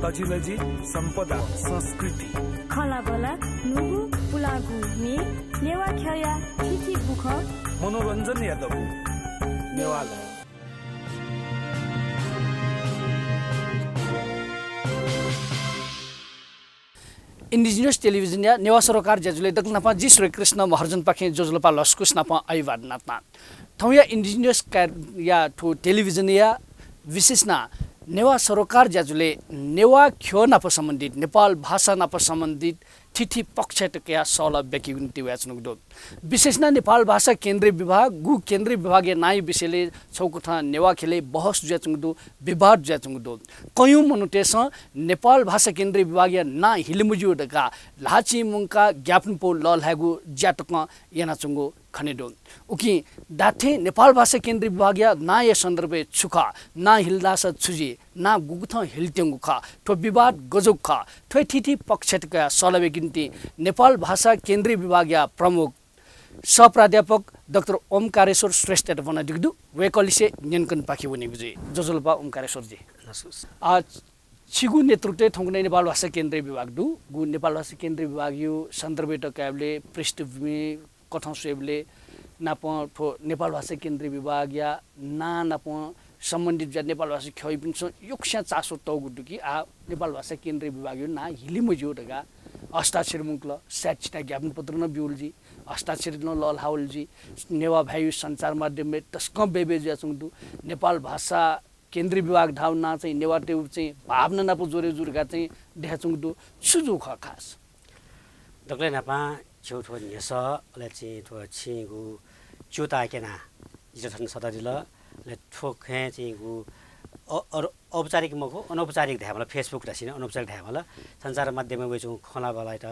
तजिलजी सम्पदा संस्कृति खलाबला नुगु पुलागु मे नेवा ख्या थिथि बुख मनोरञ्जन यादव नेवाला इंडिजिनियस टेलिभिजन या नेवा सरकार ज्याजुले दक्लनापा जी श्री कृष्ण महर्जन पाखे जोजलपा लस्कुस नापा आइवाद नातना थौया इंडिजिनियस या ठो टेलिभिजन या विशेषना नेवा सरकार ज्याजुले नेवा ख्यो नाप सम्बन्धित नेपाल भाषा नाप सम्बन्धित ठिठी पक्षटकया सौल व्यक्ति व्याचनुगदो विशेषना नेपाल भाषा केन्द्रीय विभाग गु केन्द्रीय विभागीय नाय विषयले छौकुथा नेवा खेले बहस ज्याचुङदो विवाद ज्याचुङदो कयौं मनुटेस नेपाल भाषा केन्द्रीय विभागीय ना हिलिमुजु दका लाची मुंका ज्ञापन पो ललहागु ज्याटक यानाचुङगो खनेदो उकि दाथे नेपाल भाषा केन्द्रीय विभागीय ना य सन्दर्भे छुखा ना हिलदास छुजी ना गुगुथ हिलतेंगु खा ठो विवाद गजुक खा ठो ठिठी पक्षटका सलवे गिन्ती नेपाल भाषा केन्द्रीय विभागीय प्रमुख सहप्राध्यापक डाक्टर ओमकारेश्वर श्रेष्ठ भन्न दिगदु वेकलिसे न्यनकन पाखि बने गुजे जोजलपा ओमकारेश्वर जी आज छिगु नेतृत्व थंगने नेपाल भाषा केन्द्रीय विभाग दु गु नेपाल भाषा केन्द्रीय विभाग यो सन्दर्भे टकाबले पृष्ठभूमि कथं सेबले नाप ठो नेपाल भाषा केन्द्रीय विभाग या ना नाप सम्बन्धित जा नेपाल भाषा खै पिन्छ योक्ष्या चासो तौगुडुकी आ नेपाल भाषा केन्द्रीय विभाग यो ना हिलिमजो दगा हस्ताक्षर मुक्ल स्याचिना ज्ञापन पत्र न बिउलजी हस्ताक्षर न लल हाउलजी नेवा भाइ सञ्चार माध्यमले तस्क बेबे ज्याचुङदु नेपाल भाषा केन्द्रीय विभाग धाउना चाहिँ नेवा टेउ चाहिँ भावना नाप जोरे जुरगा चाहिँ देखाचुङदु सुजु ख खास दक्ले नापा छेउठो नेस ले चाहिँ ठो छिगु चुता केना जिठन सददिल ले ठोखे चाहिँ गु औपचारिक मखो अनौपचारिक धामला फेसबुक रासिन अनौपचारिक धामला सञ्चार माध्यममा वेचु खला बलाइट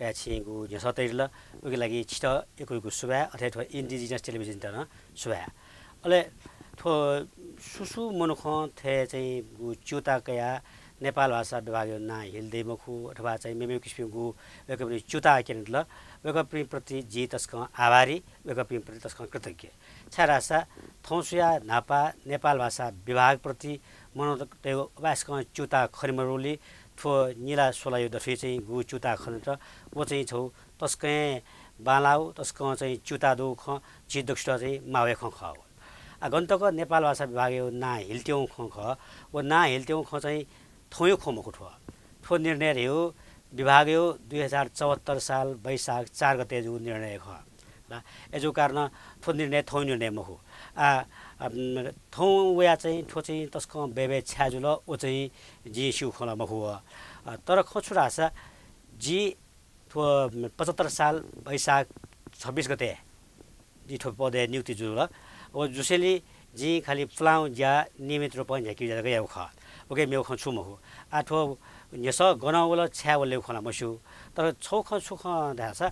या छिगु नेसतैल उके लागि छिट एकैको सुबा अथवा इन्डिजिनियस टेलिभिजन त न सुबा अले ठो सुसु मनख थे चाहिँ गु चुता कया नेपाल भाषा विभाग ना हिल्दै मखु अथवा चाहिँ मेमे किसिमको वेकपि चुता केनल वेकपि प्रति जी तस्क आभारी वेकपि प्रति तस्क कृतज्ञ छारासा थौसिया नापा नेपाल भाषा विभाग प्रति मनोदय वास्क चुता खरिमरोली ठो नीला सोलायो दफे चाहिँ गु चुता खनट वो चाहिँ छौ तस्कै बालाउ तस्क चाहिँ चुता दो ख जी दक्ष चाहिँ मावे ख ख आगन्तक नेपाल भाषा विभाग ना हिल्ट्यौ ख ख वो ना हिल्ट्यौ ख चाहिँ थोयो खोमको ठो निर्णय हो विभाग हो 2074 साल वैशाख 4 गते जो निर्णय ख र एजो कारण ठो निर्णय थो निर्णय मखु थौ वया चाहिँ ठो चाहिँ तस्क बेबे छ्याजुल ओ चाहिँ जी सिउ खोला मखु तर खछुरा आशा जी ठो 75 साल वैशाख 26 गते जी ठो पदे नियुक्ति जुल ओ जुसेली जी खाली फ्लाउ ज्या नियमित रूपमा झ्याकि गयो ख ओके मेउ ख छु मखु आठो नेस गनावल छ्यावले खला मसु तर छौख सुख धासा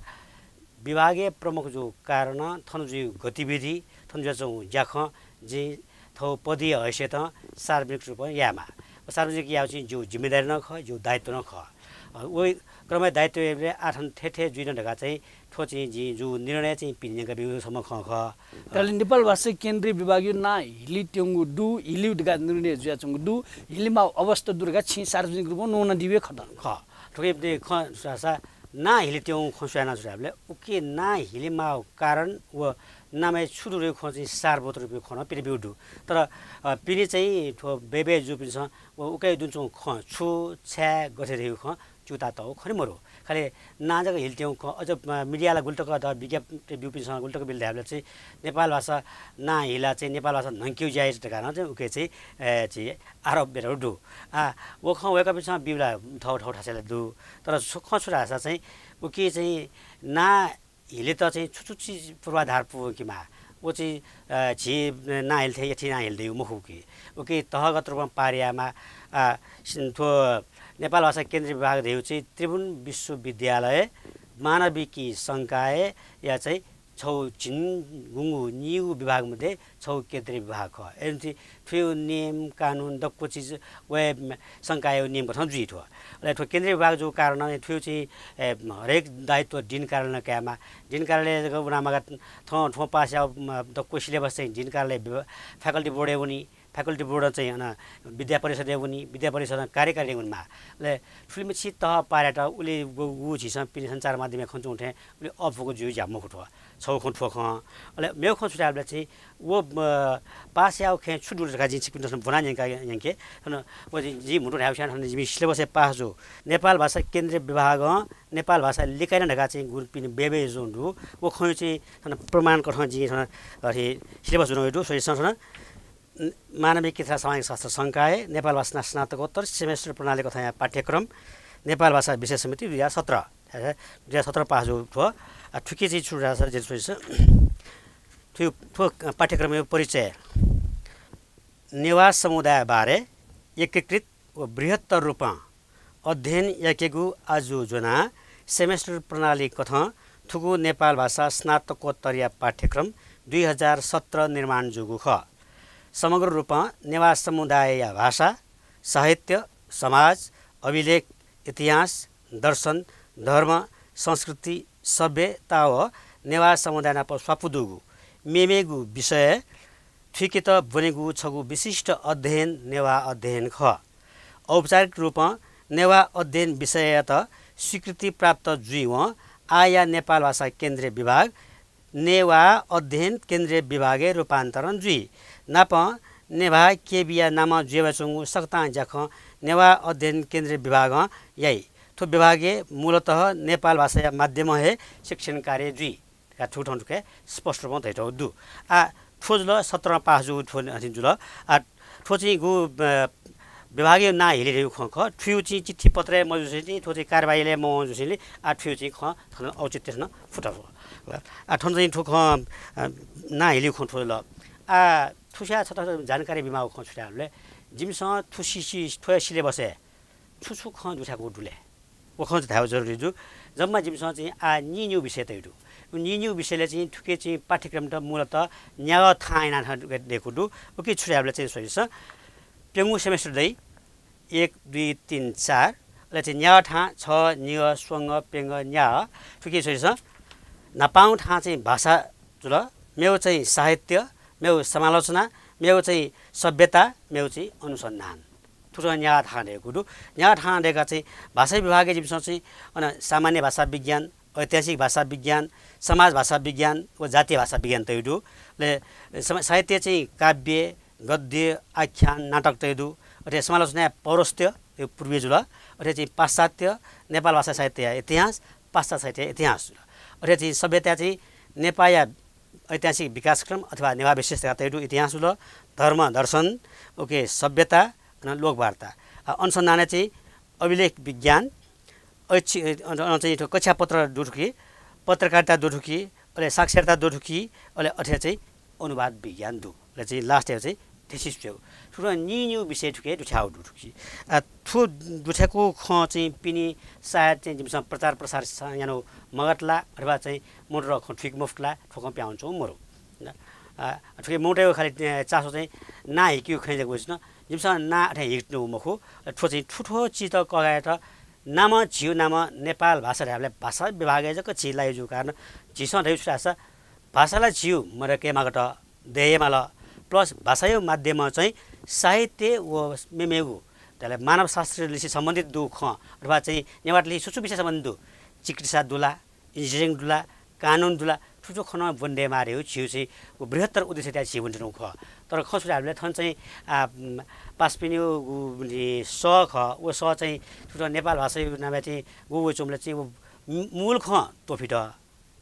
विभागीय प्रमुख जो कारण थनजु गतिविधि थनजु जौ ज्याख जे थौ पदीय हैसियत सार्वजनिक रूपमा यामा सार्वजनिक या चाहिँ जो जिम्मेदारी न ख जो दायित्व न ख ओइ क्रममा दायित्वले आठन ठेठे जुइन ढका चाहिँ ठो चाहिँ जी जो निर्णय चाहिँ पिन्नेका विभागसम्म ख ख तले नेपाल भाषा केन्द्रीय विभाग यो ना हिली ट्यंगु दु हिली ढका निर्णय ज्याचुङ दु हिलीमा अवस्था दुर्गा छि सार्वजनिक रूपमा नोना दिवे खत ख ठोके दे ख सासा ना हिली ट्यौ खसुयाना जुराबले उके ना हिलीमा कारण व नामे छुदुरे ख चाहिँ सार्वत रुपे खन पिरे बिउडु तर पिने चाहिँ ठो बेबे जुपिन्छ व उकै दुन्छौ ख छु छ्या गथे रेउ ख चुता त खरि मरो खाली नाजक हिल्ट्यौ ख अझ मिडियाला गुल्टक अथवा विज्ञापन बिउपिसँग गुल्टक बिल ध्याबले चाहिँ नेपाल भाषा ना हिला चाहिँ नेपाल भाषा नङ्क्यु जायज कारण चाहिँ उके चाहिँ आरोप बेर डु वो ख वेका पिसँग बिउला ठाउँ ठाउँ ठासेला दु तर सुख छुरा भाषा चाहिँ उके चाहिँ ना हिले त चाहिँ छुचुची पूर्वाधार पुकिमा वो चाहिँ झि ना हिल्थे यति ना हिल्दै मुखुकी उके तहगत रूपमा पारियामा ठो नेपाल भाषा केन्द्रीय विभाग रेउ चाहिँ त्रिभुवन विश्वविद्यालय मानविकी संकाय या चाहिँ छौ छिन गुङ्गु नियु विभागमध्ये छौ केन्द्रीय विभाग ख एन्ति फ्यु नियम कानुन दक्को चिज वे संकाय नियम गठन जुइट हो ले ठो केन्द्रीय विभाग जो कारण ठ्यु चाहिँ हरेक दायित्व दिन कारण क्यामा दिन कारणले गुनामा ठो ठो पास दक्को सिलेबस चाहिँ दिन कारणले फ्याकल्टी बोर्डे उनी फ्याकल्टी बोर्ड चाहिँ विद्या परिषद उनी विद्या परिषद कार्यकारी उनमा ले ठुलिमिछि तह पारेटा उले गु झिस पिनि संचार माध्यम खन्चु उठे उले अफको जुइ जाम खुठो छौ खुठ ख ले मेउ ख छुटाबले चाहिँ वो पास याउ खे छुडुल का जिन सिपिन बना यंका यंके न वो जी मुटु हाउसान हन जिमि सिलेबस पास जो नेपाल भाषा केन्द्रीय विभाग नेपाल भाषा लिकाइन ढका चाहिँ गुरु पिनि बेबे जोन्डु वो खय चाहिँ प्रमाण कठ जी अरे सिलेबस जुन सोइ मानविक तथा सामाजिक शास्त्र संकाय नेपाल भाषा स्नातकोत्तर सेमेस्टर प्रणाली कथा पाठ्यक्रम नेपाल भाषा विशेष समिति 2017 पास जो थियो ठुकी चाहिँ छुटा छ जे सोइछ त्यो पाठ्यक्रम परिचय नेवा समुदाय बारे एकीकृत व बृहत्तर रूपमा अध्ययन याकेगु आजु जना सेमेस्टर प्रणाली कथा थुगु नेपाल भाषा स्नातकोत्तरीय पाठ्यक्रम 2017 निर्माण जुगु ख समग्र रूपमा नेवा समुदाय भाषा साहित्य समाज अभिलेख इतिहास दर्शन धर्म संस्कृति सभ्यता व नेवा समुदाय नाप स्वापुदुगु मेमेगु विषय ठिकित बनेगु छगु विशिष्ट अध्ययन नेवा अध्ययन ख औपचारिक रूपमा नेवा अध्ययन विषय त स्वीकृति प्राप्त जुइव आया नेपाल भाषा केन्द्रीय विभाग नेवा अध्ययन केन्द्रीय विभागे रूपान्तरण जुइ नाप नेवा केबिया नाम जेवचुंगु सक्ता जख नेवा अध्ययन केन्द्रीय विभाग यही थो विभागे मूलतः नेपाल भाषा माध्यम है शिक्षण कार्य जुइ का ठुठन के स्पष्ट रूपमा दैठौ दु आ ठोजल 17 पास जु जुल आ ठोची गु विभागीय ना हेलिरहेको ख ठुयु चाहिँ चिठी पत्र मजुसी ठोची कारबाहीले मजुसीले आ ठुयु चाहिँ ख थन औचित्य न फुटाउ आ ठन चाहिँ ठोख ना हेलिउ ख ठोल आ ठुसिया छ जानकारी बिमाको ख छुटाले जिमसँग ठुसिसी ठोय सिलेबस छुछु ख दुठाको डुले वो ख थाहा जरुरी जु जम्मा जिमसँग चाहिँ आ निन्यु विषय तैडु निन्यु विषयले चाहिँ ठुके चाहिँ पाठ्यक्रम त मूलतः न्याग थाइना देखु दु ओके छुटाले चाहिँ सोइछ पेंगु सेमेस्टर दै 1 2 3 4 ले चाहिँ न्या ठा छ निय स्वंग पेंग न्या ठुके सोइछ नपाउ ठा चाहिँ भाषा जुल मेउ चाहिँ साहित्य मेउ समालोचना मेउ चाहिँ सभ्यता मेउ चाहिँ अनुसन्धान ठुलो न्या ठा देखु दु न्या ठा देखा चाहिँ भाषा विभागले जिमसँग चाहिँ सामान्य भाषा विज्ञान ऐतिहासिक भाषा विज्ञान समाज भाषा विज्ञान व जातीय भाषा विज्ञान तैडु ले साहित्य चाहिँ काव्य गद्य आख्यान नाटक तैदु अथे समालोचना पौरस्त्य त्यो पूर्वीय जुल अथे चाहिँ पाश्चात्य नेपाल भाषा साहित्य इतिहास पाश्चात्य साहित्य इतिहास अथे चाहिँ सभ्यता चाहिँ नेपाली ऐतिहासिक विकासक्रम अथवा नेवा विशेषता तैदु इतिहास जुल धर्म दर्शन ओके सभ्यता अनि लोकवार्ता अनुसन्धान चाहिँ अभिलेख विज्ञान चाहिँ कक्षा पत्र दुठुकी पत्रकारिता दुठुकी अहिले साक्षरता दुठुकी अहिले अथे चाहिँ अनुवाद विज्ञान दु ले चाहिँ लास्ट चाहिँ थेसिस थियो ठुलो निन्यु विषय ठुके दुछाउ दुठुकी थु दुठेको ख चाहिँ पिनी सायद चाहिँ जिमसँग प्रचार प्रसार यानो मगटला अथवा चाहिँ मोटर ख ठिक मुफ्तला ठोक प्याउँछौ मरो ठुके मोटेको खाली चासो चाहिँ ना हिक्यु खैजेको छ न जिमसँग ना अथे हिक्नु मखो ठो चाहिँ ठुठो चिज त कगाएर नाम झिउ नाम नेपाल भाषा हामीले भाषा विभागले जक छिलाई जु कारण झिसँग दै छुटाछ भाषालाई झिउ मरके मागट देयमाल प्लस भाषायो माध्यममा चाहिँ साहित्य व मेमेगु त्यसलाई मानव शास्त्रले सम्बन्धित दुख अथवा चाहिँ नेवारले सुसु विषय सम्बन्धित दु चिकित्सा दुला इन्जिनियरिङ दुला कानुन दुला ठुठो खन बन्डे मार्यो छिउ चाहिँ बृहत्तर उद्देश्य त्या छिउ भन्नु ख तर खसुराहरूले थन चाहिँ पासपिन्यु स ख व स चाहिँ ठुठो नेपाल भाषा नामे चाहिँ गु चोमले चाहिँ मूल ख तोफिट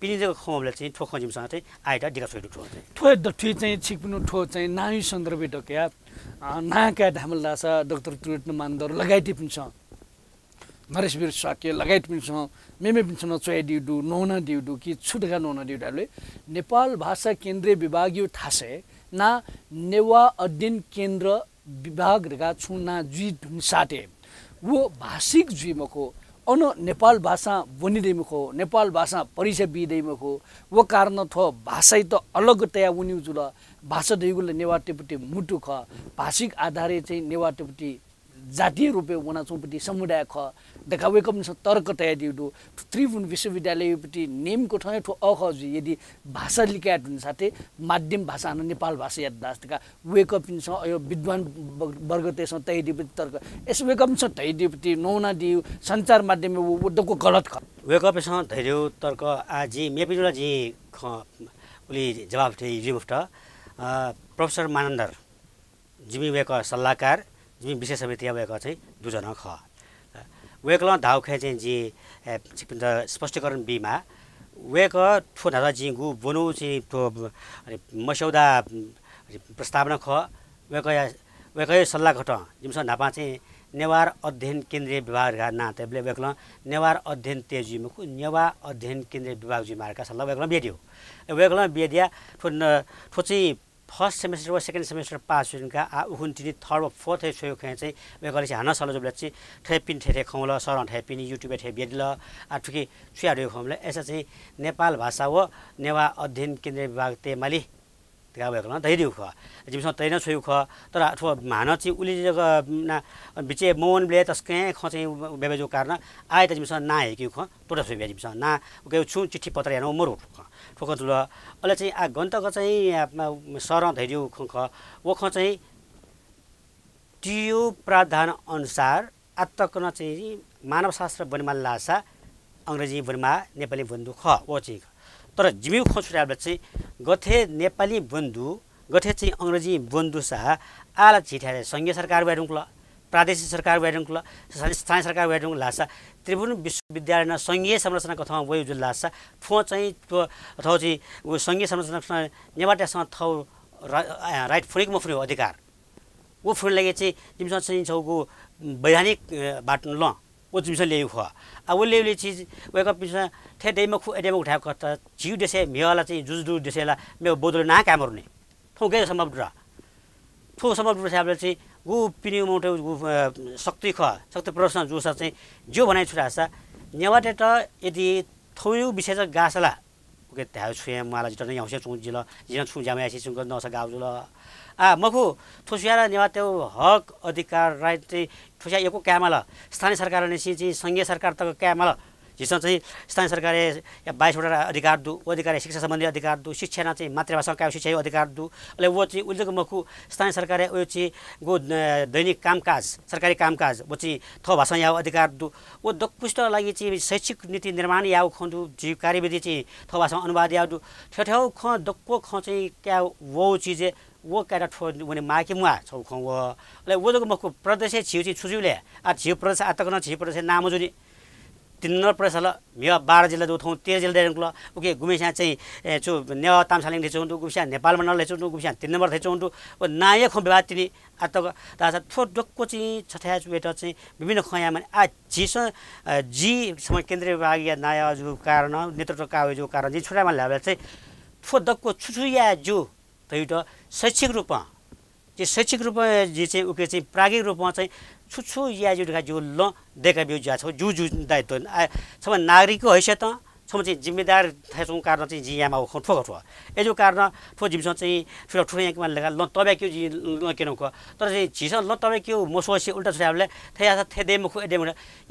पिनिजको खमले चाहिँ ठोख जिमसँग चाहिँ आइटा डिका छोइडु ठो चाहिँ ठो दठी चाहिँ छिकपिनु ठो चाहिँ नाइ सन्दर्भ टक्या नाका ढामलदास डाक्टर तुरट मान्दर लगाइति पिन्छ नरेशवीर स्वाक्य लगाइति पिन्छ मेमे पिन्छ चोय दिउडु नौना दिउडु कि छुटगा नौना दिउडाले नेपाल भाषा केन्द्रीय विभागीय ठासे ना नेवा अध्ययन केन्द्र विभाग रेगा छुना जुइ साटे वो भाषिक जुइमको अनु नेपाल भाषा बोनिदैमखो नेपाल भाषा परिचय बिदैमखो वो कारण थो भाषा त अलगतया उनी जुल भाषा दैगुले नेवाटेपट्टि मुटु ख भाषिक आधारे चाहिँ नेवाटेपट्टि जातीय रूपे वना चौपटी समुदाय ख देखा वेकअप छ तर्क तया दिउ त्रिभुवन विश्वविद्यालयपट्टि नेमको ठाउँ ठो अखज यदि भाषा लिकाट हुन साथै माध्यम भाषा न नेपाल भाषा याद दास्तिका वेकअप छ यो विद्वान वर्ग त्यसमा तय दिपति तर्क यस वेकअप छ तय दिपति नौना दिउ सञ्चार माध्यम वडको गलत ख वेकअप छ धैर्य तर्क आजी मेपिजुला जी ख उली जवाब थे युफ्ट प्रोफेसर मानन्दर जिमी वेक सल्लाहकार जिमी विशेष समिति वेक चाहिँ दुजना ख वेकल धाउ खे चाहिँ जी स्पष्टीकरण बीमा वेक ठो धादा जी गु बनु चाहिँ ठो मस्यौदा प्रस्तावना ख वेक सल्लाह घट जिमस नापा चाहिँ नेवार अध्ययन केन्द्रीय विभाग नाते वेकल नेवार अध्ययन तेजी मुखु नेवा अध्ययन केन्द्रीय विभाग जी मार्का सल्लाह वेकल बेदियो वेकल बेदिया ठो चाहिँ फर्स्ट सेमेस्टर वा सेकेन्ड सेमेस्टर पास हुनका आ उहुन्टिनी थर्ड वा फोर्थ सोयो खे चाहिँ वेकले चाहिँ हाना सल्लाह जबले चाहिँ ठेपिन ठेठे खौला सर ठेपिन युट्युब ठे बेदिल आ ठुकी छुयाडो खौले एसा चाहिँ नेपाल भाषा व नेवा अध्ययन केन्द्रीय विभाग ते माली त्यहाँ वेकल दैदिउ ख जिमसँग तैन छोयो ख तर अथवा हाना चाहिँ उली जग्गा ना बिचे मोन ब्ले तस्के ख चाहिँ बेबेजो कारण आए त जिमसँग ना हेक्यु ख तोडा छोयो जिमसँग ना उके छु चिठी पत्र हेर्नु मरु ठोक तुल अहिले चाहिँ आ गन्तको चाहिँ सर धैर्य ख वो ख चाहिँ टियो प्रावधान अनुसार आत्तकन चाहिँ मानवशास्त्र वनमा लासा अंग्रेजी वनमा नेपाली बन्धु ख वो चाहिँ तर जिम्यू ख छुट्याबले चाहिँ गथे नेपाली बन्धु गथे चाहिँ अंग्रेजी बन्धु सा आला छिठ्याले संघीय सरकार बैठुङ्ला प्रादेशिक सरकार बैठुङ्ला स्थानीय सरकार बैठुङ लासा त्रिभुवन विश्वविद्यालय न संघीय संरचना कथा वयो जुल लासा ठो चाहिँ अथवा चाहिँ वो संघीय संरचना नेवाटेसँग थौ राइट फुनिक मफुनि अधिकार वो फुन लागि चाहिँ जिमसँग चाहिँ छौको वैधानिक बाटो ल वो जिमसँग ल्याउ ख आ वो ल्याउले चीज वेक अप पिसा थे दैमा खु एडेमा उठाएको कता जिउ देशे मेवाला चाहिँ जुजदु देशेला मे बोदले ना कामर्ने ठोके सम्भव र ठो सम्भव र चाहिँ गु पिनि मोटे शक्ति प्रदर्शन जोसा चाहिँ जो बनाइ छुरासा नेवाटे त यदि थोयु विशेष गासला ओके त्या छुए माला जित नै औसे छु जिल जिन छु जामे आसी छु नस गाउ जुल आ मखु थोसियारा नेवाटे हक अधिकार राइट चाहिँ थोसिया एको क्यामला स्थानीय सरकारले चाहिँ संघीय सरकार तक क्यामला जिसन चाहिँ स्थानीय सरकारले या 22 वटा अधिकार दु अधिकार शिक्षा सम्बन्धी अधिकार दु शिक्षा चाहिँ मातृभाषा का शिक्षा अधिकार दु अहिले वो चाहिँ उल्लेख मखु स्थानीय सरकारले ओ चाहिँ गो दैनिक कामकाज सरकारी कामकाज वो चाहिँ थो भाषा या अधिकार दु वो दक्पुष्ट लागि चाहिँ शैक्षिक नीति निर्माण या खन्दु जीव कार्यविधि चाहिँ थो भाषा अनुवाद या दु ठेठौ ख दक्को ख चाहिँ क्या वो चीज वो कैटा ठो वने माके मुआ छौ ख वो अहिले वो जको मखु प्रदेश छिउ चाहिँ छुजुले आ छिउ प्रदेश आतकन छिउ प्रदेश नाम जुनी 3 नम्बर प्रदेशला मेवा 12 जिल्ला जो थौ 13 जिल्ला देनकुला ओके गुमेसा चाहिँ छु नेवा तामसालिङ थे चौंदु गुमेसा नेपाल मण्डल थे चौंदु गुमेसा 3 नम्बर थे चौंदु ओ नाय खो विवाद तिनी आतक दासा थो डक्को चाहिँ छठ्या बेटा चाहिँ विभिन्न खया माने आ जिस जी समय केन्द्रीय विभाग या नाय जो कारण नेतृत्व का जो कारण जी छोरामा ल्याबे चाहिँ थो डक्को छुछुया जो तैट शैक्षिक रूपमा जे शैक्षिक रूपमा जे चाहिँ उके चाहिँ प्रागिक रूपमा चाहिँ छुछु या जो ल देखा बिउ जा छ जु दायित्व सब नागरिकको हैसियत सब चाहिँ जिम्मेदार थाइसौं कारण चाहिँ जियामा हो ठोक ठो ए जो कारण ठो जिमसँग चाहिँ ठुलो ठुलो याकमा लगा ल तबे के जी ल केनौ क तर चाहिँ झिस ल तबे के मोसोसे उल्टा छाबले थया थेदे मुख एदे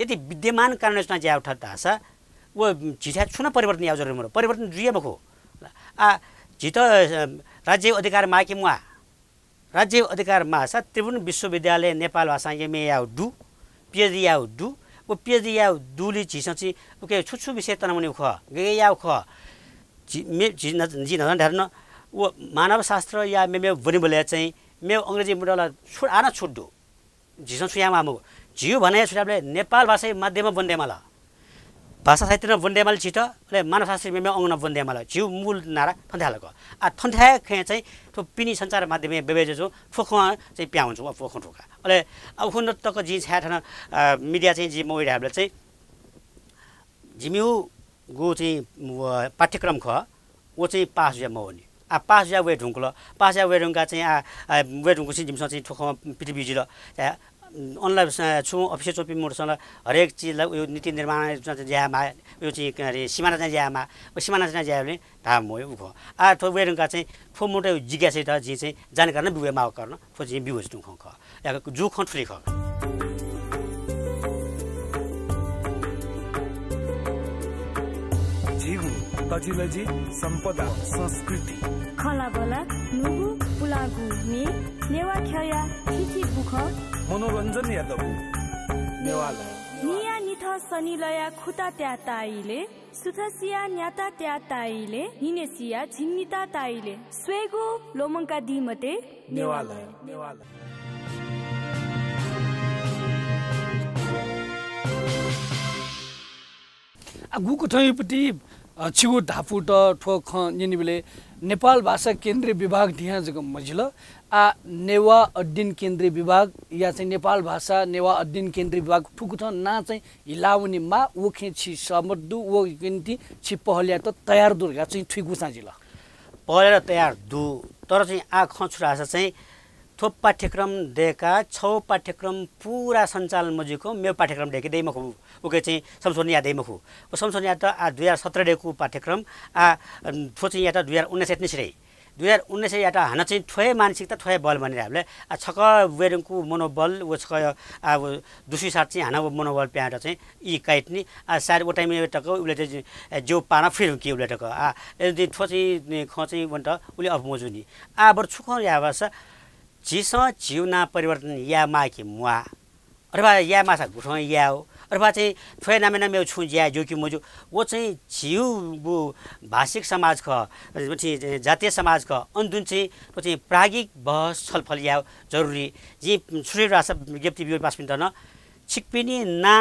यदि विद्यमान कारण रचना ज्या उठा दासा वो झिसा छुना परिवर्तन या जरुरी म परिवर्तन जुया मखो आ जित राज्य अधिकार माके मुआ राज्य अधिकार मासा त्रिभुवन विश्वविद्यालय नेपाल भाषा एमए या दु पीएचडी या दु वो पीएचडी या दुली छिसछि ओके छुछु विषय तनाउने ख गे या ख जी न धर्न वो मानव शास्त्र या मे बनि बोले चाहिँ मे अंग्रेजी मोडल छुट आना छुट दु जिसन सुयामा म जियो भने छुटाले नेपाल भाषा माध्यममा बन्देमाला भाषा साहित्य बन्देमाल छिट ले मानव शास्त्र मे अंगन बन्देमाला जिउ मूल नारा थन्थालको आ थन्थाय खे चाहिँ तो पिनी संचार माध्यमले बेबेजे जो फोखमा चाहिँ प्याउँछ वा फोखो ठोका अहिले अब हुनतको जी छाठन मिडिया चाहिँ जी मोइराबले चाहिँ जिम्यू गो चाहिँ पाठ्यक्रम ख वो चाहिँ पास या मौनी आ पास या वे ढुङ्कुल पास या वे ढुङ्गा चाहिँ आ वे ढुङ्कु चाहिँ जिमसँग चाहिँ ठोखमा पिटिबिजी र अनलाइन छु अफिस चोपी मोडसँग हरेक चीजलाई उयो नीति निर्माण ज्यामा उयो चाहिँ अरे सीमाना चाहिँ ज्यामा सीमाना चाहिँ ज्याले धाम हो उखो आ थो वेरङका चाहिँ थो मोटे जिज्ञासा त जी चाहिँ जानकारी नै बिवे माग गर्न थो जी बिउ जुङ ख या जु ख ठुली ख झिगु तजिलजी सम्पदा संस्कृति खलाबला नुगु पुलागु ने नेवा ख्या थिथि बुख मनोरञ्जन यादव नेवाला निया निथ सनिलया खुता त्या ताइले सुथसिया न्याता त्या ताइले निनेसिया झिन्निता ताइले स्वेगु लोमंका दिमते नेवाला गुको ठैपट्टि छिगु ढाफु त ठोक निनिबले नेपाल भाषा केन्द्रीय विभाग दिया जग मजिल आ नेवा अध्ययन केन्द्रीय विभाग या चाहिँ नेपाल भाषा नेवा अध्ययन केन्द्रीय विभाग ठुकुठ ना चाहिँ हिलाउनी मा ओखे छि समद्दु ओ किन्ति छि पहलिया त तयार दुर्गा चाहिँ ठुगु साजिल पहलेर तयार दु तर चाहिँ आ खछुरा चाहिँ थोप पाठ्यक्रम देका 6 पाठ्यक्रम पूरा सञ्चालन मजिको मेरो पाठ्यक्रम देके दैमखु ओके चाहिँ समसोनिया दैमखु ओ समसोनिया त आ 2017 देखु पाठ्यक्रम आ थोछि या त 2019 निसरे 2019 या त हाना चाहिँ ठोय मानसिकता ठोय बल भनेर हामीले आ छक वेरङको मनोबल ओ छक आ दुसरी साथ चाहिँ हाना मनोबल प्याट चाहिँ इ काइटनी आ सार ओ टाइम टक उले चाहिँ जो पाना फिर कि उले टक आ यदि थोछि खछि वन्ट उले अफमोजुनी आ बर छुख या भाषा जिस जिउना परिवर्तन या माकी मुआ अथवा या माछा घुठो या हो अथवा चाहिँ थोय नामेना मेरो छु ज्या जो कि मजु वो चाहिँ जिउ बु भाषिक समाज ख जातीय समाज ख अन्जुन चाहिँ प्रागिक बहस छलफल या जरुरी जी छुरे रासा विज्ञप्ति बियो पास पिन न छिकपिनी ना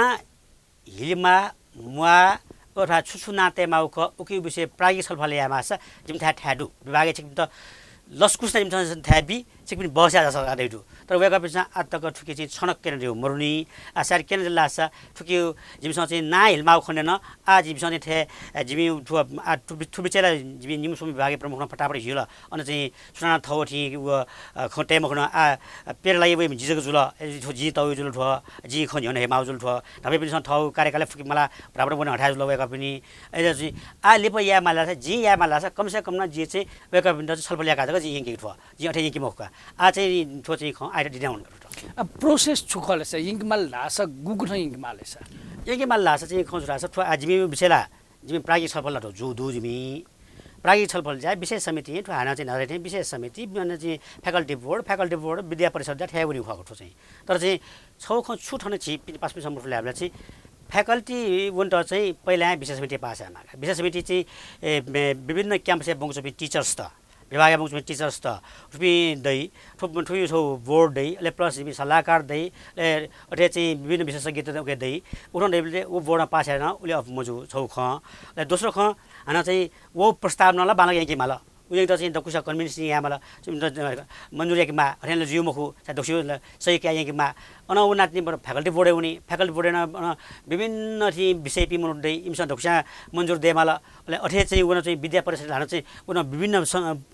हिलमा मुआ अथवा छुछु नाते माउख उकि विषय प्रागिक छलफल या माछा जिम था ठ्याडु विभाग छिक त लस्कुस जिम थ्याबी छिकपिनी बस्या जस गाडेडु तर वेका पिछा आतक ठुके चाहिँ छनक केन दियो मरुनी आसार केन लासा ठुके जिमसँग चाहिँ ना हिलमाउ खनेन आ जिमसँग थे जिमी ठुबिचेला जिमी निमसुम विभाग प्रमुख फटाफट हिल अनि चाहिँ सुना थौठी व खटे मखन आ पेरलाई वे जिजको जुल जी तौ जुल ठ जी खन हने माउ जुल ठ नभए पनि थौ कार्यकाल फुकी मला बराबर बने हटाइ जुल वेका पनि एज चाहिँ आ लेप या माला जी या माला कम से कम न जी चाहिँ वेका पनि छलफल या काजक जी यंकी ठ जी अठे यंकी मौका आ चाहिँ ठोची ख आइ डिनाउन गर्छ प्रोसेस छुखले छ यंकमाल लासा गुगु न यंकमाले छ यंकमाल लासा चाहिँ खजुरा छ आजिमी विषयला जिमी प्रागिक छलफल ल जो दु जिमी प्रागिक छलफल जा विशेष समिति ठो हाना चाहिँ नरे विशेष समिति बने चाहिँ फ्याकल्टी बोर्ड विद्या परिषद जा ठ्याउनी खको ठो चाहिँ तर चाहिँ छौ ख छुठने छि 5 सम्म ल्याबला चाहिँ फ्याकल्टी वन्ट चाहिँ पहिला विशेष समिति पास आमा विशेष समिति चाहिँ विभिन्न क्याम्पस बंगसपि टीचर्स त विभाग बंगसपि टीचर्स त रुपी दै ठुयो छौ बोर्ड दै ले प्लस जिमी सल्लाहकार दै अटे चाहिँ विभिन्न विशेषज्ञ त दै उठन दैले ओ बोर्डमा पास आएन उले अफ मजु छौ ख ले दोस्रो ख हाना चाहिँ वो प्रस्ताव नला बालक यंकी माला उयं त चाहिँ दकुसा कन्भिन्स या माला मन्जुर यंकी मा हरेन जिउ मखु दक्सु सही क्या यंकी मा अन उनातनी फ्याकल्टी बोर्ड उनी फ्याकल्टी बोर्ड विभिन्न थी विषय पि मनु दै इमसा दक्सा मन्जुर दे माला ले अठे चाहिँ उन चाहिँ विद्या परिषद हाना चाहिँ उन विभिन्न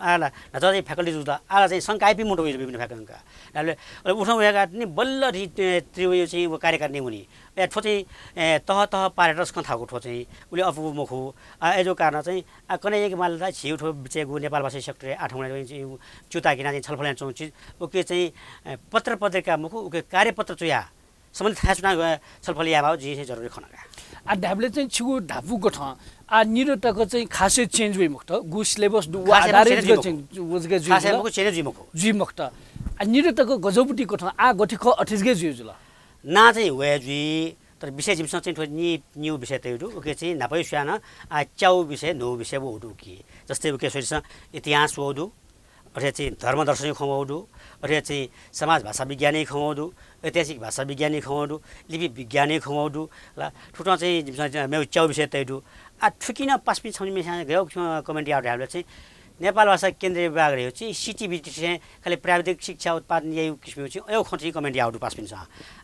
आला न चाहिँ फ्याकल्टी जुदा आला चाहिँ संकाय पि मनु विभिन्न फ्याकल्टीका ले उठौ यागा नि बल्ल रि त्रिवयो चाहिँ वो कार्यकारिणी हुनी ए ठोची तह पारेटस कथा को ठो चाहिँ उले अफु मखु एजो कारण चाहिँ कने एक माल चाहिँ छिउ ठो बिचेगु नेपाल भाषा सेक्टर 8 मा चाहिँ चुता किना चाहिँ छलफल चौची ओके चाहिँ पत्र पत्रिका मखु ओके कार्यपत्र चुया सम्बन्धित थाहा सुना छलफल या भाउ जी जरुरी खनका आ ढाबले चाहिँ छिगु ढाबु गठ आ निरतको चाहिँ खासै चेन्ज वे मुक्त गु सिलेबस दु आधारित ग चाहिँ वजगे जु खासै मखु चेन्ज जी मुक्त आ निरतको गजौपटी गठ आ गठिको 28 गे जुजुला ना चाहिँ वेजी तर विषय जिमसँग चाहिँ न्यू विषय तैडु ओके चाहिँ नापै स्याना आ चाउ विषय नो विषय वोडु कि जस्तै ओके सोइस इतिहास वोडु अरे चाहिँ धर्मदर्शनी खमौडु अरे चाहिँ समाज भाषा विज्ञानी खमौडु ऐतिहासिक भाषा विज्ञानी खमौडु लिपि विज्ञानी खमौडु ल ठुटा चाहिँ जिमसँग मेरो चाउ विषय तैडु आ ठुकिन 5 मिनट 6 मिनट गयो कमेन्ट आउट हामीले चाहिँ नेपाल भाषा केन्द्रीय विभाग रह्यो चाहिँ सिटिबिटी चाहिँ खाली प्राविधिक शिक्षा उत्पादन यही किसिमको चाहिँ यो खन्ची कमेन्ट आउट 5 मिनट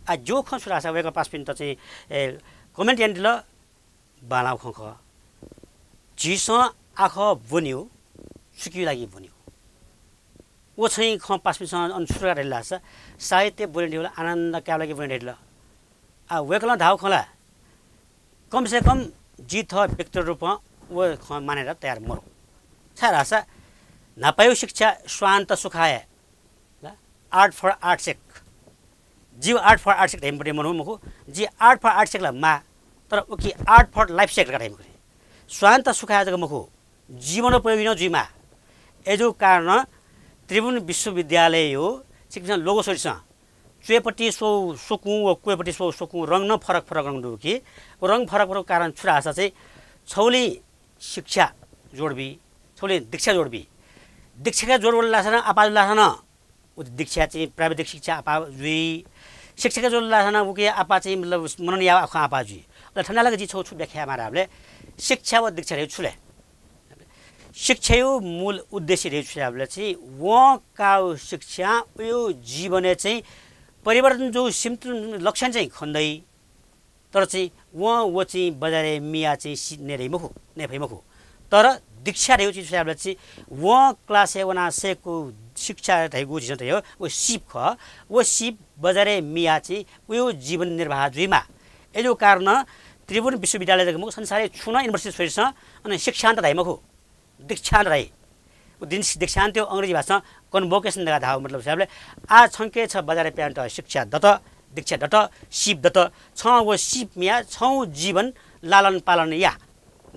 आ जो खन्सु रासा वेको 5 मिनट चाहिँ कमेन्ट एन्ड ल बालाउ खख जिस आख बन्यो सुकियो लागि बन्यो ओ चाहिँ ख 5 मिनट अनुसुरा रहेला साहित्य बोलिने होला आनन्द क्या लागि बोलिने ल आ वेकला धाउ खला कम से कम जित व्यक्ति रूपमा वो ख मानेर तयार मरौ छारासा नपायो शिक्षा स्वान्त सुखाए ल आर्ट फर आर्ट सेक जीव आर्ट फर आर्ट सेक्टर हेमपटे मनु मखु जी आर्ट फर आर्ट सेक्टर मा तर okay art for life sector का हेमकरे स्वान्त सुखा जग मखु जीवन प्रयोगी न जुइमा एजो कारण त्रिभुवन विश्वविद्यालय यो शिक्षण लोगो सोच चुएपट्टि सोकु व कुएपट्टि सोकु रङ न फरक रङ दु कि रङ फरक कारण छुरा आशा चाहिँ छौली शिक्षा जोडबी छौली दीक्षा जोडबी दीक्षा जोड लासन आपाज लासन उ दीक्षा चाहिँ प्राविधिक शिक्षा आपा जुई शिक्षक जोड लासन उके आपा चाहिँ मतलब मनन या आखा आपा जुई ल ठन्डा लगे जी छौ छु व्याख्या माराले शिक्षा व दीक्षा रे छुले शिक्षा यो मूल उद्देश्य रे छुले चाहिँ व का शिक्षा यो जीवने चाहिँ परिवर्तन जो सिम्पटम लक्षण चाहिँ खन्दै तर चाहिँ व चाहिँ बजारे मिया चाहिँ सिने रे मखु ने भइ मखु तर दीक्षा रे चाहिँ व क्लास 1 सेको शिक्षा रहेको छ त यो व सिप ख व सिप बजारे मिया चाहिँ उयो जीवन निर्वाह जुइमा एजो कारण त्रिभुवन विश्वविद्यालय जगमु संसारै छुन युनिभर्सिटी सोइस अनि शिक्षान्त धाइमखु दीक्षान्त राई दिन दीक्षान्त अंग्रेजी भाषा कन्भोकेसन लगा धाउ मतलब साहबले आ छंके छ बजारे प्यान्ट शिक्षा दत दीक्षा दत सिप दत छ व सिप मिया छौ जीवन लालन पालन या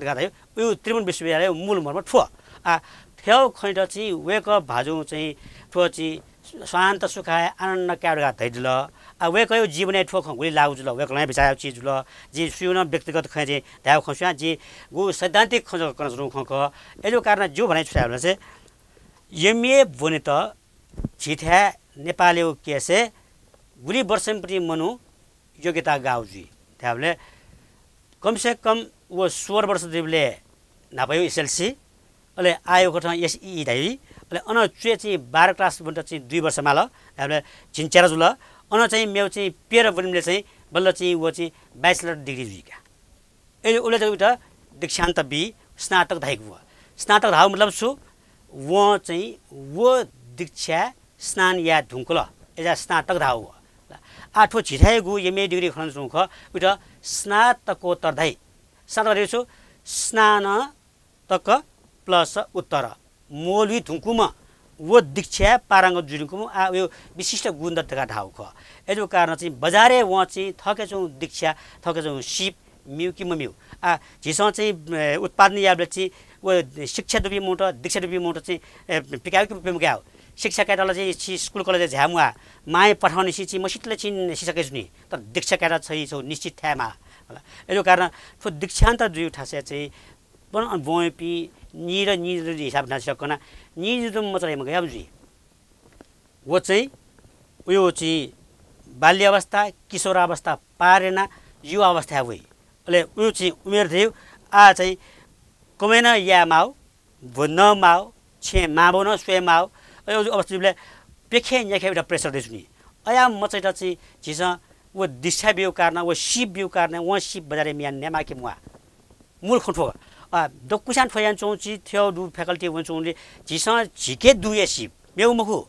लगा धायो उयो त्रिभुवन विश्वविद्यालय मूल मर्म ठो आ थ्याउ खैट चाहिँ वेक अप भाजु चाहिँ ठो चाहिँ शान्त सुखाए आनन्द क्याडगा धैदल आ वेक यो जीवने ठो खंगुली लागुजुल वेक लै बिचायो चिजुल जी सुन व्यक्तिगत खैजे धाउ खस्या जी गु सैद्धान्तिक खज गर्न सुरु खक एजो कारण जो भने छुया चाहिँ एमए बने त छिठ्या नेपाली केसे गुली वर्षमपट्टि मनु योग्यता गाउजी त्याबले कम से कम वो 16 वर्ष दिबले नापायो एसएलसी अले आयो कठा एसई दाइ अले अन चुए चाहिँ 12 क्लास बन्ट चाहिँ 2 वर्ष माल त्याबले चिन्चेरा जुल अन चाहिँ मेउ चाहिँ पेर बनिले चाहिँ बल्ल चाहिँ वो चाहिँ ब्याचलर डिग्री जुइका ए उले चाहिँ उता दीक्षान्त बी स्नातक धाइको स्नातक धाउ मतलब छु वो चाहिँ वो दीक्षा स्नान या ढुङ्कुल एजा स्नातक धाउ आठो छिठाइगु एमए डिग्री खन सुख उता स्नातकोत्तर धाइ स्नातक रेछु स्नातक प्लस उत्तर मौलवी ढुङ्कुमा वो दीक्षा पारङ्ग जुरुकुम आ यो विशिष्ट गुणदत्तका धाउ ख एजो कारण चाहिँ बजारे व चाहिँ थकेछौँ दीक्षा थकेछौँ सिप म्यु कि म्यु आ झिसँग चाहिँ उत्पादन याबले चाहिँ वो शिक्षा दुबी मोट दीक्षा दुबी मोट चाहिँ पिकाउ कि पिमुक्याउ शिक्षा केटालाई चाहिँ स्कुल कलेज झ्यामुआ माए पठाउने चाहिँ मसितले चिन सिसकेछु नि तर दीक्षा केटा छौ निश्चित थ्यामा होला एजो कारण फो दीक्षान्त दुई ठासे चाहिँ बन बोपी निर हिसाब नसकना नि जुम मचरे म गया बुझी वो चाहिँ उयो चाहिँ बाल्यावस्था किशोरावस्था पारेना युवा अवस्था होइ अले उयो चाहिँ उमेर थियो आ चाहिँ कमेन या माउ भन्न माउ छे माबो न स्वे माउ यो अवस्थाले पेखे न्याखे एउटा प्रेसर दिसु नि अया मचैटा चाहिँ झिस वो दिशा बिउ कारण वो शिप बिउ कारण वो शिप बजारे मिया नेमा के मुआ मूल खठो डकुसान फयान चौची थियो दु फ्याकल्टी वन चौले झिस झिके दुए शिप मेउ मखु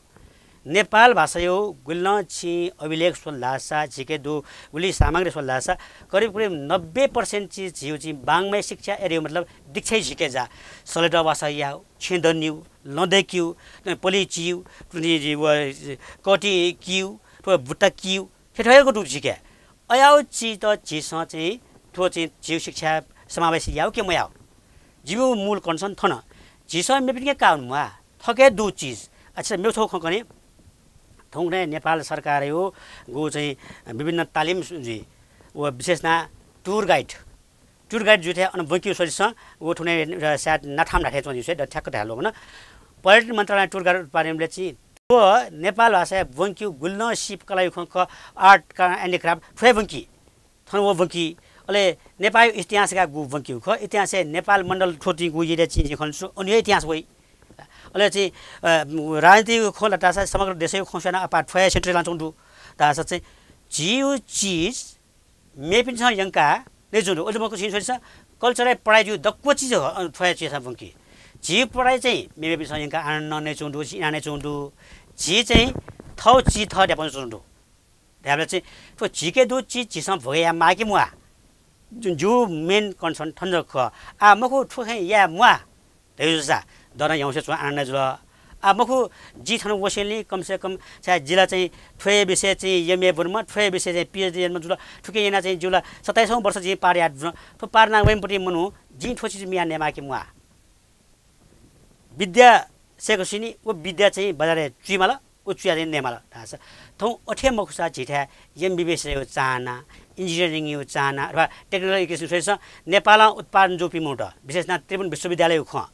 नेपाल भाषा यो गुल्न छि अभिलेख सोल्लासा झिके दु गुली सामग्री सोल्लासा करिब 90% चीज झिउ छि बाङमै शिक्षा एरियो मतलब दीक्षै झिके जा सलेट भाषा या छिन्दन्यु लदैक्यु पलिचिउ टुनी व कटी क्यु तो बुट्टा क्यु ठेठएको दु झिके अयाउ छि त झिस चाहिँ थो चाहिँ झिउ शिक्षा समावेश याउ के मयाउ जीव मूल कन्सन थन झिस मेपिके काउन मुआ थके दु चीज अच्छा मेउ थौ खकने थौंने नेपाल सरकार हो गो चाहिँ विभिन्न तालिम जी वो विशेष ना टूर गाइड जुथे अन बक्यु सरिस वो ठुने साथ नठाम ढाठे चोनि से ठ्याक्क ढालो न पर्यटन मन्त्रालय टूर गाइड पारेमले चाहिँ वो नेपाल भाषा बक्यु गुल्न सिप कला खक आर्ट का एन्डिक्राफ्ट फे बंकी थन वो बंकी अले नेपाल इतिहास का गु बंक्यु ख इतिहास नेपाल मण्डल ठोटी गु यले चाहिँ खन्सु अनि इतिहास होइ अले चाहिँ राजनीति खोला तासा समग्र देशै खोसेना अपार्ट फया सेन्ट्रल लान्छौं तासा चाहिँ जिउ चीज मेपिन छ यंका ले जुन ओले मको छिन छ कल्चरल पढाइ जु दक्को चीज फया छ बंकी जी पढाइ चाहिँ मेपिन छ यंका आनन्द नै चौंडु सिनाने चौंडु जी चाहिँ थौ ची थ ड्यापन चौंडु ड्याबले चाहिँ तो जीके दु चीज जिसम भगया माके मुआ जुन जो मेन कन्सर्न ठन्ज ख आ मको ठोखे या मुआ देउसा दना यौसे छ आनन्द जुल मखु जी थन वसेलनी कम से कम चाहे जिल्ला चाहिँ ठोए विषय चाहिँ एमए बनमा ठोए विषय चाहिँ पीएचडी मा जुल ठुके याना चाहिँ जुल 27औं वर्ष चाहिँ पार याद तो पार नागवेमपट्टि मनु जी ठोची मिया नेमाकी मुआ विद्या सेकोसिनी वो विद्या चाहिँ बजारे चुइमाला ओ चुया चाहिँ नेमाला थाहा छ थौ अठे मखुसा झिठा एमबीबीएस यो चाहना इन्जिनियरिङ यो चाहना अथवा टेक्निकल एजुकेसन सोच नेपाल उत्पादन जोपी मोट विशेष न त्रिभुवन विश्वविद्यालय ख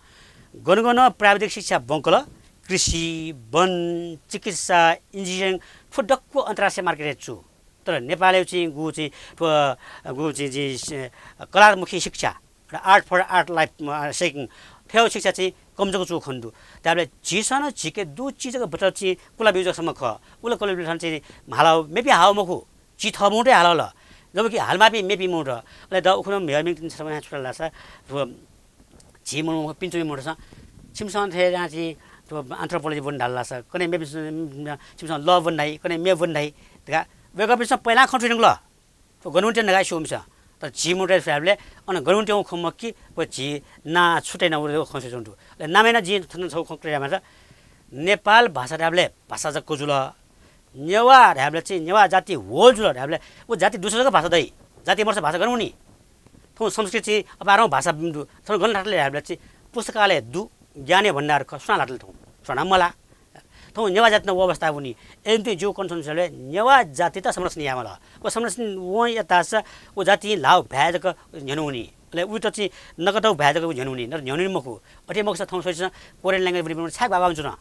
गनगन प्राविधिक शिक्षा बङ्कल कृषि वन चिकित्सा इन्जिनियरिङ फुडक्को अन्तर्राष्ट्रिय मार्केट छु तर नेपालले चाहिँ गु चाहिँ कलामुखी शिक्षा र आर्ट फर आर्ट लाइफ सेकिङ फेउ शिक्षा चाहिँ कमजोर छु खण्डु त्याबले झिसन झिके दु चीजको बटर चाहिँ कुला बिजसम्म ख उला कुला बिजसम्म चाहिँ हालाउ मेपी हाउ मखु ची थ मोटे हालाउ ल जबकि हालमापी मेपी मोट ले द उखुन मेयमिङ tin समय छुटा लासा झि मनु पिन्चुमी मोटस छिमसन थे जहाँ चाहिँ त्यो एन्थ्रोपोलोजी बन डाल्ला छ कने मेपी छिमसन ल बन्दाइ कने मे बन्दाइ तका वेगपिस पहिला खन्ट्रिङ ल तो गनुन्टे नगाइ सोमस तर झि मोटे फ्याबले अन गनुन्टे खमकी पछि ना छुटै न उरे खसे जुन्टु ले नामेन झि थन छौ खक्रेमा छ नेपाल भाषा डाबले भाषा जको जुल नेवा ढ्याबले चाहिँ नेवा जाति होल जुल ढ्याबले उ जाति दुसरोको भाषा दै जाति वर्ष भाषा गर्नु नि थौ संस्कृत चाहिँ अपारौं भाषा बिन्दु थौ गन ठाटले ढ्याबले चाहिँ पुस्तकालय दु ज्ञाने भण्डार ख सुना लाटले थौ सुना मला थौ नेवा जाति न अवस्था हुनी एन्ते जो कन्सन्सले नेवा जाति त संरक्षण यामला ओ संरक्षण व यता छ ओ जाति लाउ भ्याजक झनुनी ले उ त चाहिँ नगतौ भ्याजक झनुनी न झनुनी मखु अटे मखु थौ सोच कोरियन ल्याङ्ग्वेज बिमन छाक बाबा हुन्छ न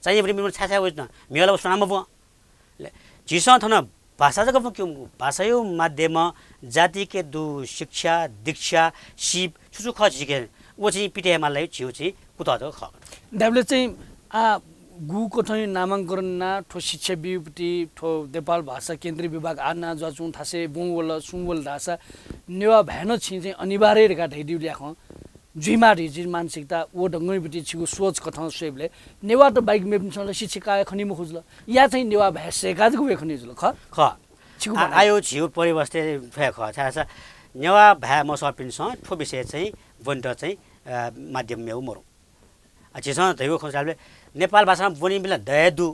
चाहिए बिमन छाछा होस् न मेला सुनाम ब झिस थन भाषा जक क्यों भाषा यो माध्यम जाति के दु शिक्षा दीक्षा शिव छुछु ख झिके वो चाहिँ पिटे माललाई छिउ चाहिँ कुता ज ख दाबले चाहिँ आ गुको ठै नामाङ्करण ना ठो शिक्षा विपति ठो नेपाल भाषा केन्द्रीय विभाग आना जचुन थासे बुवल सुवल भाषा नेवा भ्यान छि चाहिँ अनिवार्य रेखा ढैदिउ ल्याख जुइमा ढिजि मानसिकता वो ढङ्गैपट्टि छिगु सोच कथा सेबले नेवा त बाइक मेप्नसँग शिक्षिका खनिम खोज्ल या चाहिँ नेवा भ्यासेका जको वेखनि जुल ख ख छिगु आयो छिउ परिवस्थे फे ख छ नेवा भ्या म सपिन्छ ठो विषय चाहिँ वन्ट चाहिँ माध्यम मेउ मरु अझैसम्म दैव खोजले नेपाल भाषामा बोली बिला दयदु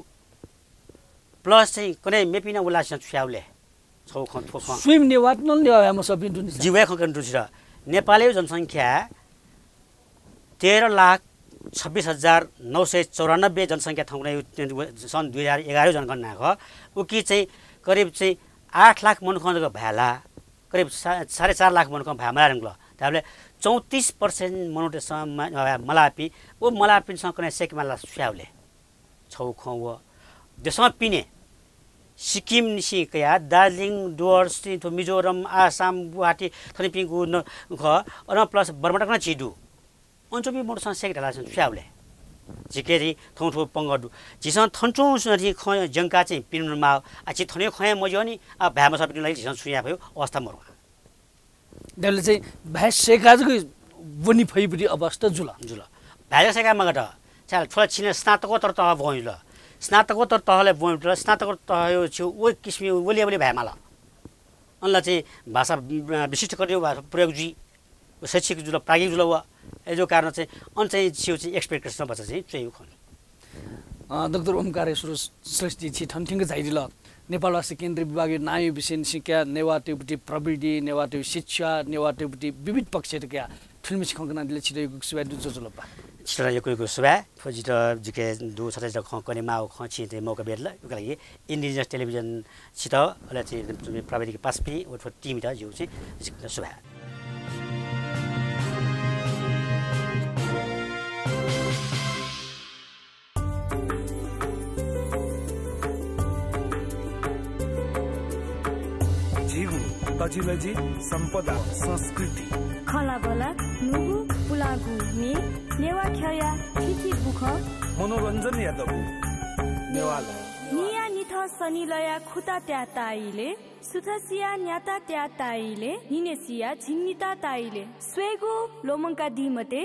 प्लस चाहिँ कुनै मेपिना उलासँग छ्याउले छौ ख ठो ख स्विम नेवात न नेवा म सपिन्टु नि जीवे ख कन्ट्रो छ नेपाली जनसङ्ख्या 13,26,994 जनसङ्ख्या ठाउँमा सन् 2011 जनगणना ख उकी चाहिँ करिब चाहिँ 8 लाख मनखनको भ्याला करिब 4.5 लाख मनखको भ्यामा रंगल त्यसले 34% मनोटेसम मलापी ओ मलापीसँग कुनै सेकमाला स्याउले छौ ख व देशमा पिने सिक्किम निसिकया दार्जिलिङ डुवर्स तो मिजोरम आसाम गुवाहाटी थनिपिङको ख अन प्लस बर्माटकन चिदु अञ्चोपी मोटसँग सेक ढालासन स्याउले जिकेरी थौथो पंगडु जिसन थन्चो सुनजी ख जंका चाहिँ पिनुमा आछि थने खय मजो नि आ भ्यामा सपिनुलाई जिसन सुया भयो अवस्था मरु दले चाहिँ भ्या सेकाजको बनि फैपटी अवस्था जुल जुल भ्या सेका मगट चाल छोरा छिने स्नातकोत्तर तह भइल स्नातकोत्तर तहले बोइल स्नातकोत्तर तह यो छु ओ किसिम ओलियाबले भ्यामाला अनला चाहिँ भाषा विशिष्ट गर्यो प्रयोग जी शैक्षिक जुल प्रागिक जुल वा एजो कारण चाहिँ अन चाहिँ छिउ चाहिँ एक्सपेक्टेसन बच्चा चाहिँ चाहिँ खन डाक्टर ओमकारेश्वर श्रेष्ठी छि ठन्ठिङ जाइदिल नेपाल भाषा केन्द्रीय विभाग नाय विषय सिक्या नेवाटेपटी प्रविधि नेवाटे शिक्षा नेवाटेपटी विविध पक्षहरूका फिल्म सिखंकना दिले छिरेको सुबा जुजुलपा छिरा यको सुबा फजित जिके दु सबै ख कने माउ ख छि चाहिँ मौका बेर्ला यो लागि इन्डिजिनस टेलिभिजन छित अले चाहिँ प्राविधिक पासपी ओ टिम त जिउ चाहिँ सुबा तजिलजी सम्पदा संस्कृति खलाबला नुगु पुलागु मे नेवा खया थिथि बुख मनोरञ्जन यादव नेवाला निया निथ सनिलया खुता त्या ताइले सुथसिया न्याता त्या ताइले निनेसिया झिन्निता ताइले स्वेगु लोमंका दिमते